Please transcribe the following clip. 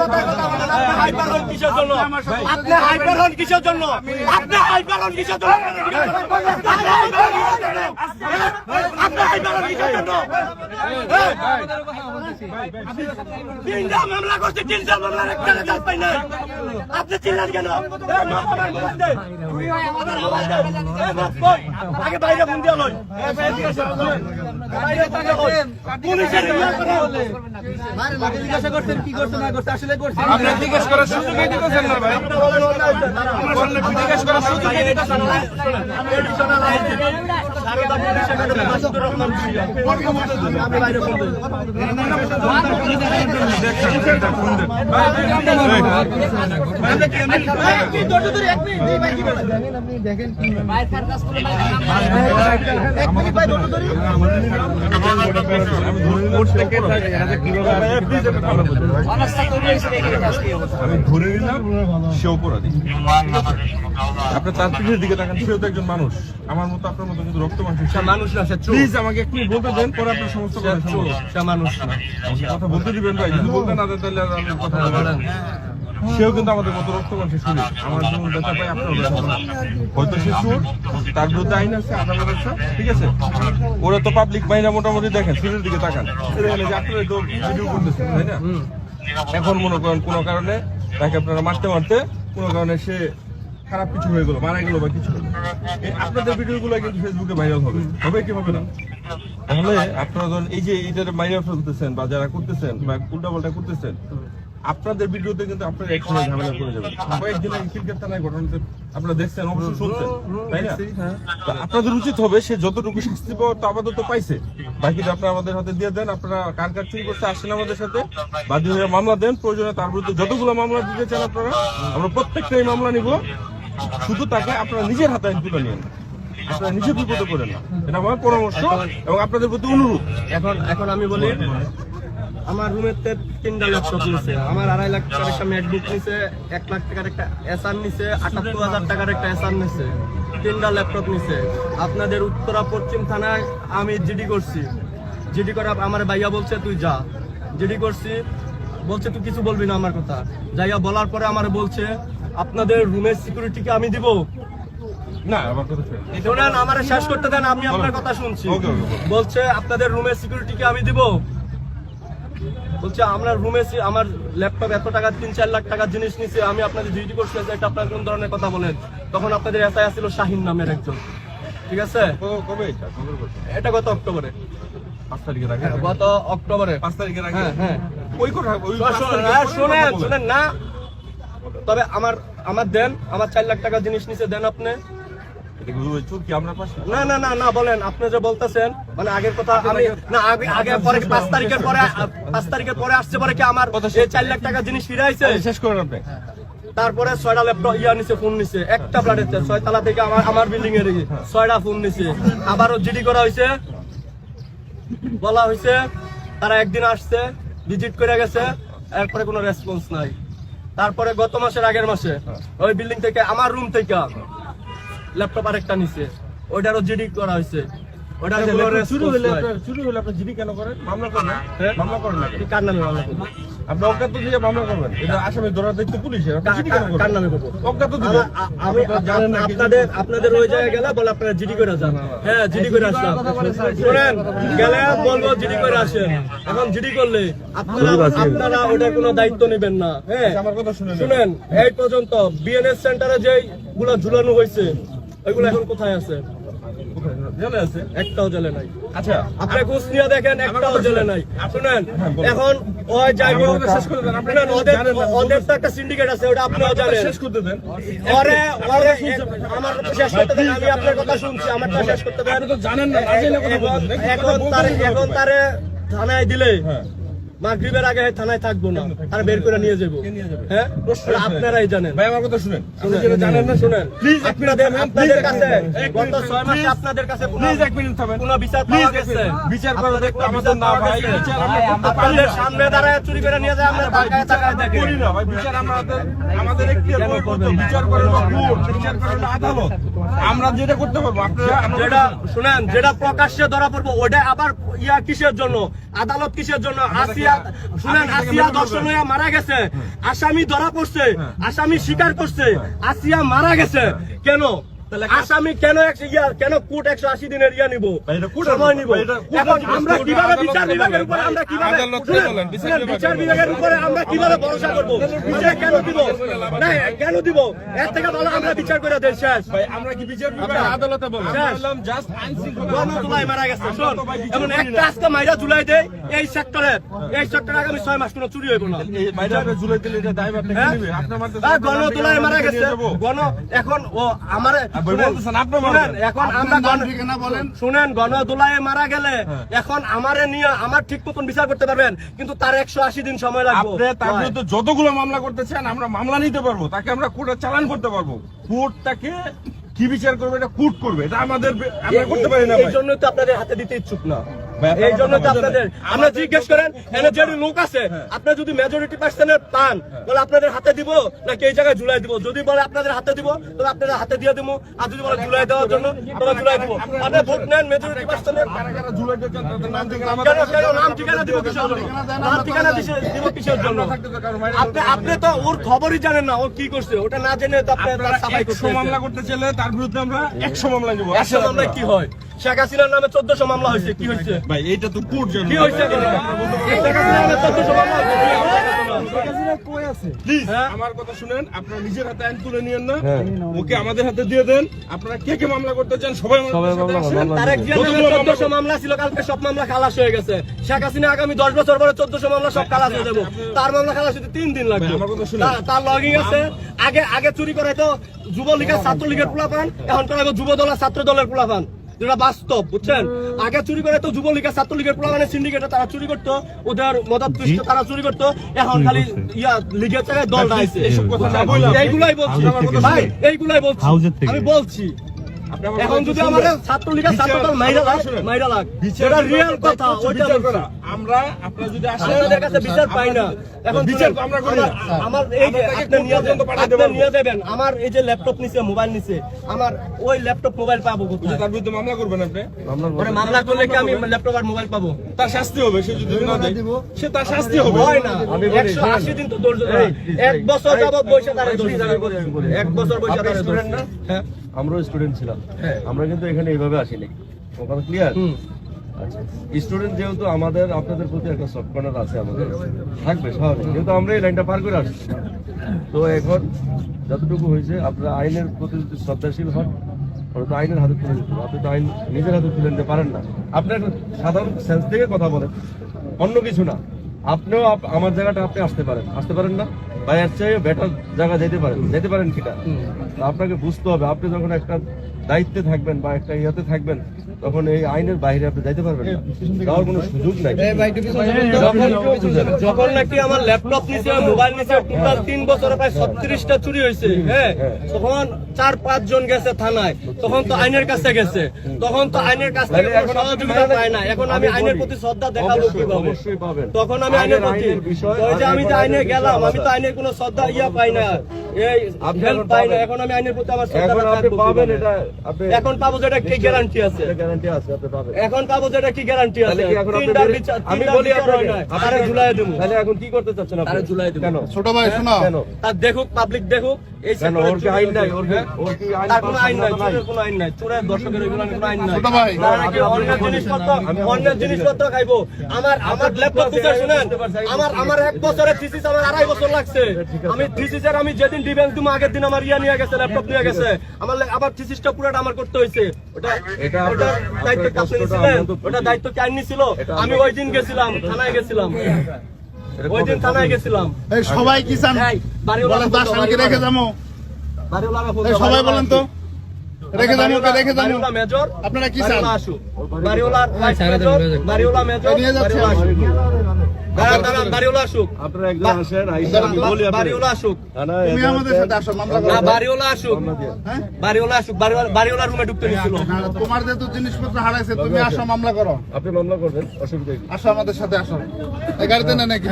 মাথায় কথা বলেন, আপনি হাইপার হন কিসের জন্য? আপনি হাইপার হন কিসের জন্য? আপনি হাইপার হন কিসের জন্য? আপনি হাইপার হন কিসের জন্য? তিনটা মামলা করছে, তিনটা মামলার একটা রেজাল্ট পাই নাই। আপনি চিল্লান কেন? আগে বাইরে ফোন দিয়া লই, পুলিশের জিজ্ঞাসা করছেন কি করছে না করছে, আসলে করছে আপনি জিজ্ঞেস করার সুযোগই দিতেছেন না ভাই। জিজ্ঞেস করার সুযোগই দিতেছেন না। আমি ধরে নিলাম সে অপরাধী। আপনি তার পিঠের দিকে তাকান, সেও তো একজন মানুষ, আমার মতো আপনার মতো কিন্তু রক্ত মাংস মানুষ না। প্লিজ আমাকে একটু বলতে দেন, পরে আপনার সমস্ত মানুষ না, কথা বলতে দিবেন ভাই। যদি বলতে না দেন তাহলে আর আমি কথা বলবেন। সেও কিন্তু আমাদের মতো রক্ত মাংসের শরীর। আমার যেমন ব্যথা পাই আপনার ব্যথা পাই। হয়তো সে চোর, তার বিরুদ্ধে আইন আছে, আদালত আছে, ঠিক আছে। ওরা তো পাবলিক মাইনা মোটামুটি দেখেন, শরীরের দিকে তাকান, আপনারা তো ভিডিও করতেছেন তাই না? এখন মনে করেন কোনো কারণে তাকে আপনারা মারতে মারতে কোনো কারণে সে খারাপ কিছু হয়ে গেল, মারা গেল বা কিছু হলো, আপনাদের ভিডিওগুলো কিন্তু ফেসবুকে ভাইরাল হবে, হবে কি হবে না? তাহলে আপনারা ধরেন এই যে এইটার মাইরা ফেলতেছেন বা যারা করতেছেন বা উল্টাপাল্টা করতেছেন, আপনাদের ভিডিওতে কিন্তু আপনারা একসঙ্গে ঝামেলা করে যাবেন। কয়েকদিন আগে ক্রিকেট থানায় ঘটনাতে আপনারা দেখছেন, অবশ্য শুনছেন, তাই না? আপনাদের উচিত হবে সে যতটুকু শাস্তি পাওয়ার তো আপাতত পাইছে, বাকিটা আপনারা আমাদের হাতে দিয়ে দেন। আপনারা কার কার চুরি করতে আসছেন আমাদের সাথে, বাদী হয়ে মামলা দেন, প্রয়োজনে তার বিরুদ্ধে যতগুলো মামলা দিতে চান আপনারা, আমরা প্রত্যেকটাই মামলা নিব। শুধু তাকে আপনারা নিজের হাতে আইন তুলে নিন, আপনারা নিজে বিপদে করেন না, এটা আমার পরামর্শ এবং আপনাদের প্রতি অনুরোধ। এখন আমি বলি, আমার রুমের 3টা ল্যাপটপ নিছে, আমার 2.5 লাখ টাকার একটা ম্যাকবুক নিছে, 1 লাখ টাকার একটা এসআর নিছে, 78,000 টাকার একটা এসআর নিছে, 3টা ল্যাপটপ নিছে। আপনাদের উত্তরা পশ্চিম থানায় আমি জিডি করছি, জিডি করে আমার ভাইয়া বলছে তুই যা, জিডি করছি, বলছে তুই কিছু বলবি না আমার কথা। যাইয়া বলার পরে আমার বলছে আপনাদের রুমের সিকিউরিটিকে আমি দিব না। আমার কথা শুনেন, আমার শেষ করতে দেন, আমি আপনার কথা শুনছি। বলছে আপনাদের রুমের সিকিউরিটিকে আমি দিব, বলছে আমরা রুমে আমার ল্যাপটপ এত টাকা 3-4 লাখ টাকার জিনিস নিছে, আমি আপনাদের ডিউটি করছি, এটা আপনার কোন ধরনের কথা বলেন? তখন আপনাদের এসআই ছিল শাহিন নামের একজন, ঠিক আছে? এটা গত অক্টোবরে, 5 তারিখের আগে, গত অক্টোবরে 5 তারিখের আগে। হ্যাঁ, ওই কথা শুনেন না, তবে আমার দেন, আমার 4 লাখ টাকার জিনিস নিছে, দেন আপনি। না বলেন, আপনি যে বলতেছেন মানে আগের কথা, আমি না আগে পরে 5 তারিখের পরে আসছে, পরে কি আমার 4 লাখ টাকা জিনিস ফিরে আইছে? শেষ করেন আপনি। তারপরে 6টা ল্যাপটপ নিছে, ফোন নিছে, একটা ফ্ল্যাটের 6 তলা থেকে আমার বিল্ডিং এর 6টা ফোন নিছে। আবারও জিডি করা হয়েছে, বলা হয়েছে, তারা একদিন আসছে, ভিজিট করে গেছে, এরপরে কোনো রেসপন্স নাই। তারপরে গত মাসের আগের মাসে ওই বিল্ডিং থেকে আমার রুম থেকে ল্যাপটপ আরেকটা নিছে, ওইটারও জিডি করা হয়েছে। চুরি হলে আপনি জিডি কেন করেন? মামলা করেন না? মামলা করেন না? কার নামে মামলা করবো? আপনি অজ্ঞাত দিয়ে মামলা করবেন, এটা আসামি ধরার দায়িত্ব পুলিশের। কার নামে করবো? অজ্ঞাত দিয়ে আমি আপনাদের ওই জায়গায় গেলে বলে আপনারা জিডি করে যান। হ্যাঁ, জিডি করে আসলাম, শুনেন, গেলে বলবো জিডি করে আসেন। এখন জিডি করলে আপনারা ওটা কোনো দায়িত্ব নেবেন না। হ্যাঁ, আমার কথা শুনেন, এই পর্যন্ত বিএনএস সেন্টারে যেগুলো ঝুলানো হয়েছে ওইগুলো এখন কোথায় আছে? জেলে আছে, একটাও জেলে নাই। আচ্ছা, আপনি খোঁজ নিয়ে দেখেন, একটাও জেলে নাই। শুনেন, এখন ওই যাইবো, ওদের তো একটা সিন্ডিকেট আছে, ওটা আপনিও জানেন। শেষ করতে দেন। আমার শেষ করতে দেন, আমি আপনার কথা শুনছি, আমারটা শেষ করতে দেন। আপনি তো জানেন না, এখন তারে থানায় দিলে মাগরিবের আগে থানায় থাকবো না, আর বের করে নিয়ে যাবো। হ্যাঁ, আপনারাই জানেন। ভাই আমার কথা শুনেন, জানেন না? শুনেন, আপনাদের কাছে গত 6 মাসে আপনাদের কাছে কোনো বিচার পাওয়া গেছে? বিচার করা দেখতে আমাদের না ভাই, বিচার আমরা আপনাদের সামনে দাঁড়ায় চুরি করে নিয়ে যায়, আমরা বাঁকায় তাকায় দেখি করি না ভাই। বিচার আমাদের এখতিয়ার করতে, বিচার করে না কোর্ট, বিচার করে না আদালত। আমরা যেটা করতে পারবো, আপনারা যেটা শুনেন, যেটা প্রকাশ্যে ধরা পড়বো ওটা আবার কিসের জন্য? আদালত কিসের জন্য? আসি শুনেন, আসিয়া দর্শন হয়ে মারা গেছে, আসামি ধরা পড়ছে, আসামি স্বীকার করছে, আসিয়া মারা গেছে। কেন আসামি কেন কেন কোর্ট 180 দিনের ইয়া নিব, সময় নিব? এখন আমরা কিভাবে বিচার বিভাগের উপরে আমরা কিভাবে বিচার বিভাগের উপরে আমরা কিভাবে ভরসা করব? বিচার কেন দিব না, কেন দিব? এর থেকে ভালো আমরা বিচার করে দেই শেষ। আমরা কি বিচার বিভাগ আদালতে বললাম জাস্ট আইন শৃঙ্খলা গণজুলাই মারা গেছে। শোন, এখন একটা আজকে মাইরা জুলাই দেয় এই সেক্টরে আগামী 6 মাস কোনো চুরি হইব না। এই মাইরারে জুলাই দিলে এটা দায়ভার আপনি কি নেবে? আপনার মারতে গণজুলাই মারা গেছে, এখন ও আমারে বলতেছেন আপনি মারবেন। এখন আমরা শুনেন, গণদোলায় মারা গেলে এখন আমারে নিয়ে আমার ঠিক মতন বিচার করতে পারবেন, কিন্তু তার 180 দিন সময় লাগবে। আপনি তার বিরুদ্ধে যতগুলো মামলা করতে চান আমরা মামলা নিতে পারবো, তাকে আমরা কোর্টে চালান করতে পারবো। কোর্ট তাকে কি বিচার করবে এটা কোর্ট করবে, এটা আমাদের আমরা করতে পারি না। এই জন্যই তো আপনাদের হাতে দিতে ইচ্ছুক না, এই জন্য তো আপনাদের আমরা জিজ্ঞেস করেন এনে যে লোক আছে, আপনার যদি মেজরিটি পার্সেন্টের পান তাহলে আপনাদের হাতে দিব নাকি এই জায়গায় জুলাই দিব? যদি বলে আপনাদের হাতে দিব তাহলে আপনাদের হাতে দিয়ে দিব, আর যদি বলে জুলাই দেওয়ার জন্য তাহলে জুলাই দিব। আপনি ভোট নেন মেজরিটি পার্সেন্টের, জুলাই দিতে চান তাদের নাম ঠিকানা কেন নাম ঠিকানা দিব কিসের জন্য? নাম ঠিকানা দিব কিসের জন্য? আপনি তো ওর খবরই জানেন না ও কি করছে, ওটা না জেনে তো আপনি তার সাফাই করতে। 100 মামলা করতে চাইলে তার বিরুদ্ধে আমরা 100 মামলা নিব। 100 মামলায় কি হয়? শেখ হাসিনার নামে 1400 মামলা হয়েছে, কি হয়েছে ভাই? এইটা তো কোর্ট জানে কি হয়েছে? শেখ হাসিনার নামে 1400 মামলা হয়েছে। প্লিজ আমার কথা শুনেন, আপনারা নিজের হাতে আইন তুলে নিয়েন না, ওকে আমাদের হাতে দিয়ে দেন। আপনারা কে কে মামলা করতে চান সবাই তারেক জিয়ার নামে 1400 মামলা ছিল, কালকে সব মামলা খালাস হয়ে গেছে। শেখ হাসিনা আগামী 10 বছর পরে 1400 মামলা সব খালাস হয়ে যাবে, তার মামলা খালাস হতে 3 দিন লাগবে। তার লগিং আছে, আগে চুরি করে তো যুবলীগের ছাত্রলীগের পোলাপান, এখন করা যুব দল আর ছাত্র দলের পোলাপান, যেটা বাস্তব বুঝছেন। আগে চুরি করে তো যুবলীগের ছাত্রলীগের পোলাপানের সিন্ডিকেটে তারা চুরি করতো, ওদের মদত পৃষ্ঠ তারা চুরি করতো, এখন খালি লিগের জায়গায় দল আইছে। এইগুলাই বলছি ভাই, এইগুলাই বলছি, আমি বলছি। এখন যদি আমাদের ছাত্রলীগের ছাত্রদল মাইরা লাগ, সেটা রিয়েল কথা, ওইটা বলছি। আমরা আপনারা যদি আসেন আমাদের কাছে বিচার পাই না। এখন বিচার তো আমরা করি না। আমার এই যে আপনি নিয়ে যাবেন, আমার এই যে ল্যাপটপ নিছে, মোবাইল নিছে, আমার ওই ল্যাপটপ মোবাইল পাবো কোথায়? তার বিরুদ্ধে মামলা করবেন আপনি? মামলা করলে কি আমি ল্যাপটপ আর মোবাইল পাবো? তার শাস্তি হবে, সে যদি না দেয় সে তার শাস্তি হবে। হয় না, 180 দিন তো ধৈর্য ধরে, 1 বছর যাবত বসে তারে ধৈর্য ধরে, 1 বছর বসে তারে ধৈর্য না। হ্যাঁ, আমরাও স্টুডেন্ট ছিলাম, আমরা কিন্তু এখানে এইভাবে আসিনি। কথা ক্লিয়ার? আচ্ছা, স্টুডেন্ট যেহেতু আমাদের আপনাদের প্রতি একটা সফট কর্নার আছে, আমাদের থাকবে স্বাভাবিক, যেহেতু আমরা এই লাইনটা পার করে আসছি। তো এখন যতটুকু হয়েছে আপনারা আইনের প্রতি যদি শ্রদ্ধাশীল হন, ওরা তো আইনের হাতে তুলে দিতে হবে। আপনি তো আইন নিজের হাতে তুলে নিতে পারেন না। আপনি একটা সাধারণ সেন্স থেকে কথা বলেন, অন্য কিছু না। আপনিও আমার জায়গাটা আপনি আসতে পারেন না, বা এর চেয়ে বেটার জায়গা যেতে পারেন কিনা আপনাকে বুঝতে হবে। আপনি যখন একটা দায়িত্বে থাকবেন বা একটা ইয়াতে থাকবেন, তখন এই আইনের বাইরে আপনি যাইতে পারবেন না, যাওয়ার কোনো সুযোগ নাই। যখন নাকি আমার ল্যাপটপ নিছে, মোবাইল নিছে, টোটাল 3 বছরে প্রায় 36টা চুরি হয়েছে, হ্যাঁ, তখন 4-5 জন গেছে থানায়, তখন তো আইনের কাছে গেছে, তখন তো আইনের কাছ থেকে কোনো সহযোগিতা পায় না। এখন আমি আইনের প্রতি শ্রদ্ধা দেখাবো কিভাবে? তখন আমি আইনের প্রতি, ওই যে আমি যে আইনে গেলাম, আমি তো আইনের কোনো শ্রদ্ধা পাই না, এই হেল্প পাই না। এখন আমি আইনের প্রতি আমার শ্রদ্ধা পাবেন, এটা এখন পাবো, যেটা কি গ্যারান্টি আছে? গ্যারান্টি আছে আপনি পাবেন। এখন পাবো, যেটা কি গ্যারান্টি আছে? আমি বলি আরে ঝুলাই দেবো। তাহলে এখন কি করতে চাচ্ছেন আপনি? ঝুলাই দেবো কেন ছোট ভাই শোনো, কেন? আর দেখুক, পাবলিক দেখুক, এই কেন ওর কি আইন নাই? ওর কি আইন তার কোনো আইন নাই, চোরের কোনো আইন নাই, চোরের দর্শকের এগুলো কোনো আইন নাই। ছোট ভাই, তারা নাকি অন্যের জিনিসপত্র খাইবো। আমার ল্যাপটপ দিতে শুনেন, আমার 1 বছরের থিসিস আমার 2.5 বছর লাগছে। আমি থিসিসের আমি যেদিন ডিফেন্স দিমু, আগের দিন আমার নিয়ে গেছে, ল্যাপটপ নিয়ে গেছে। আমার থিসিসটা পুরোটা আমার করতে হয়েছে। ওটা দায়িত্ব কি আপনি নিছিলেন? ওটা দায়িত্ব কি আইন নিছিল? আমি ওই দিন গেছিলাম, থানায় গেছিলাম, ওই দিন থানায় গেছিলাম। এই সবাই কি চান বলেন তো? আসামিকে রেখে যাবো, এই সবাই বলেন তো, রেখে যাবো কে রেখে যাবো? মেজর আপনারা কি চান? বাড়িওয়ালার ভাইস মেজর, বাড়িওয়ালা মেজর, নিয়ে যাচ্ছে। বাড়িওয়ালা আসুক, আপনারা একজন আসেন, আইসা আমি বলি বাড়িওয়ালা আসুক, তুমি আমাদের সাথে আসো, মামলা করো। না বাড়িওয়ালা আসুক, হ্যাঁ? বাড়িওয়ালা আসুক, বাড়িওয়ালা রুমে ঢুকতে নিছিল। না, তোমার যেহেতু জিনিসপত্র হারাইছে, তুমি আসো মামলা করো, আপনি মামলা করবেন, অসুবিধা কি? আসো আমাদের সাথে আসো। এই গাড়িতে না নাকি?